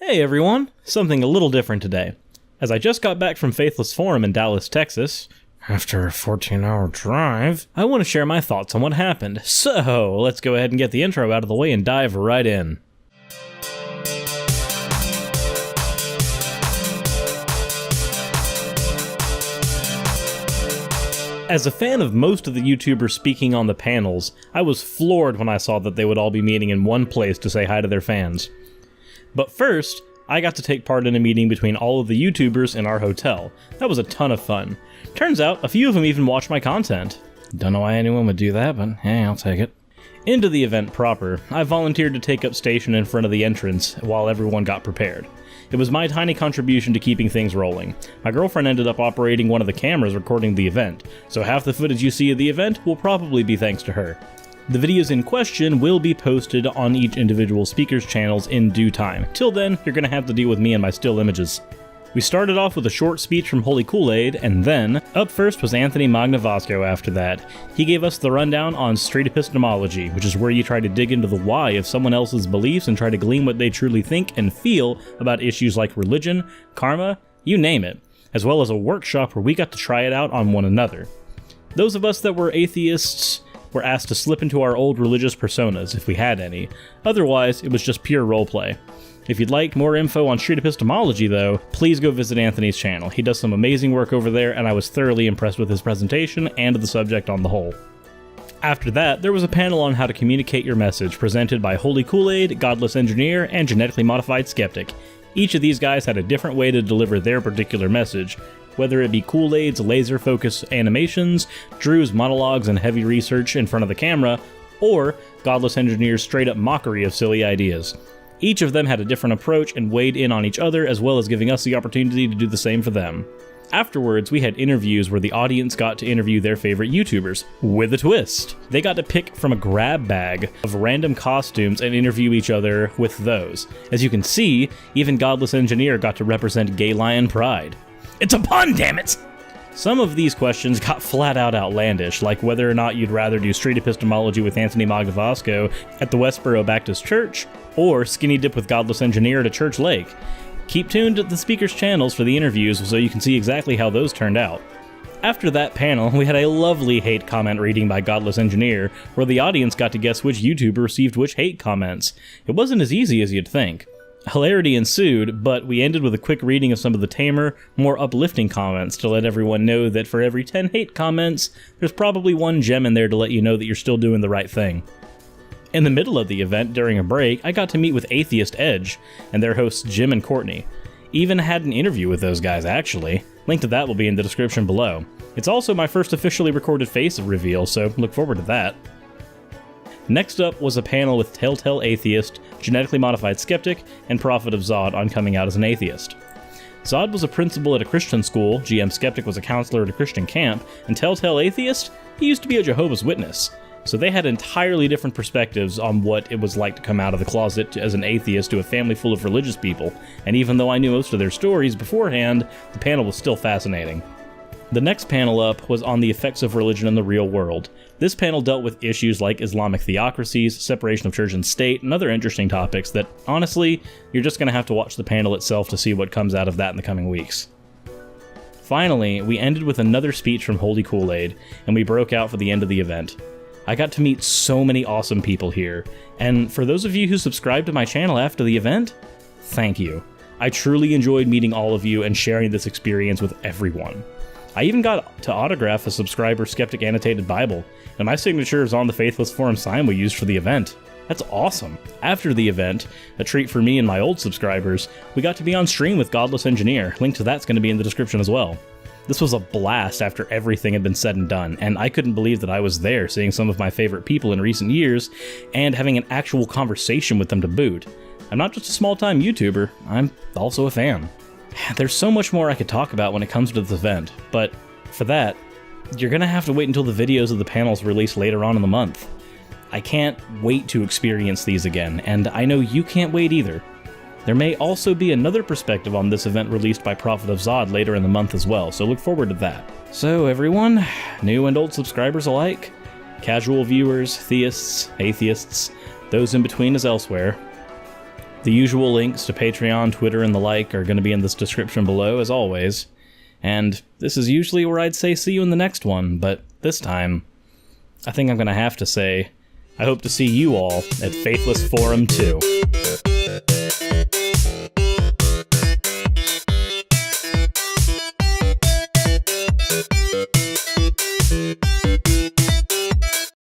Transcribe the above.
Hey everyone, something a little different today. As I just got back from Faithless Forum in Dallas, Texas, after a 14-hour drive, I want to share my thoughts on what happened. So, let's go ahead and get the intro out of the way and dive right in. As a fan of most of the YouTubers speaking on the panels, I was floored when I saw that they would all be meeting in one place to say hi to their fans. But first, I got to take part in a meeting between all of the YouTubers in our hotel. That was a ton of fun. Turns out, a few of them even watched my content. Don't know why anyone would do that, but hey, I'll take it. Into the event proper, I volunteered to take up station in front of the entrance while everyone got prepared. It was my tiny contribution to keeping things rolling. My girlfriend ended up operating one of the cameras recording the event, so half the footage you see of the event will probably be thanks to her. The videos in question will be posted on each individual speaker's channels in due time. Till then, you're gonna have to deal with me and my still images. We started off with a short speech from Holy Kool-Aid, and then, up first was Anthony Magnavasco after that. He gave us the rundown on straight epistemology, which is where you try to dig into the why of someone else's beliefs and try to glean what they truly think and feel about issues like religion, karma, you name it, as well as a workshop where we got to try it out on one another. Those of us that were atheists were asked to slip into our old religious personas, if we had any. Otherwise, it was just pure roleplay. If you'd like more info on street epistemology, though, please go visit Anthony's channel. He does some amazing work over there, and I was thoroughly impressed with his presentation and the subject on the whole. After that, there was a panel on how to communicate your message, presented by Holy Kool-Aid, Godless Engineer, and Genetically Modified Skeptic. Each of these guys had a different way to deliver their particular message, whether it be Kool-Aid's laser focus animations, Drew's monologues and heavy research in front of the camera, or Godless Engineer's straight-up mockery of silly ideas. Each of them had a different approach and weighed in on each other, as well as giving us the opportunity to do the same for them. Afterwards, we had interviews where the audience got to interview their favorite YouTubers, with a twist. They got to pick from a grab bag of random costumes and interview each other with those. As you can see, even Godless Engineer got to represent Gay Lion Pride. It's a pun, damn it! Some of these questions got flat out outlandish, like whether or not you'd rather do straight epistemology with Anthony Magnavasco at the Westboro Baptist Church, or skinny dip with Godless Engineer at Church Lake. Keep tuned to the speakers' channels for the interviews so you can see exactly how those turned out. After that panel, we had a lovely hate comment reading by Godless Engineer, where the audience got to guess which YouTuber received which hate comments. It wasn't as easy as you'd think. Hilarity ensued, but we ended with a quick reading of some of the tamer, more uplifting comments to let everyone know that for every 10 hate comments, there's probably one gem in there to let you know that you're still doing the right thing. In the middle of the event, during a break, I got to meet with Atheist Edge and their hosts Jim and Courtney. Even had an interview with those guys, actually. Link to that will be in the description below. It's also my first officially recorded face reveal, so look forward to that. Next up was a panel with Telltale Atheist, Genetically Modified Skeptic, and Prophet of Zod on coming out as an atheist. Zod was a principal at a Christian school, GM Skeptic was a counselor at a Christian camp, and Telltale Atheist, he used to be a Jehovah's Witness. So they had entirely different perspectives on what it was like to come out of the closet as an atheist to a family full of religious people, and even though I knew most of their stories beforehand, the panel was still fascinating. The next panel up was on the effects of religion in the real world. This panel dealt with issues like Islamic theocracies, separation of church and state, and other interesting topics that, honestly, you're just going to have to watch the panel itself to see what comes out of that in the coming weeks. Finally, we ended with another speech from Holy Kool-Aid, and we broke out for the end of the event. I got to meet so many awesome people here, and for those of you who subscribed to my channel after the event, thank you. I truly enjoyed meeting all of you and sharing this experience with everyone. I even got to autograph a subscriber Skeptic annotated Bible, and my signature is on the Faithless Forum sign we used for the event. That's awesome. After the event, a treat for me and my old subscribers, we got to be on stream with Godless Engineer. Link to that's going to be in the description as well. This was a blast after everything had been said and done, and I couldn't believe that I was there seeing some of my favorite people in recent years, and having an actual conversation with them to boot. I'm not just a small-time YouTuber, I'm also a fan. There's so much more I could talk about when it comes to this event, but for that, you're gonna have to wait until the videos of the panels release later on in the month. I can't wait to experience these again, and I know you can't wait either. There may also be another perspective on this event released by Prophet of Zod later in the month as well, so look forward to that. So everyone, new and old subscribers alike, casual viewers, theists, atheists, those in between as elsewhere, The usual links to Patreon, Twitter, and the like are going to be in this description below, as always. And this is usually where I'd say see you in the next one, but this time, I think I'm going to have to say, I hope to see you all at Faithless Forum 2.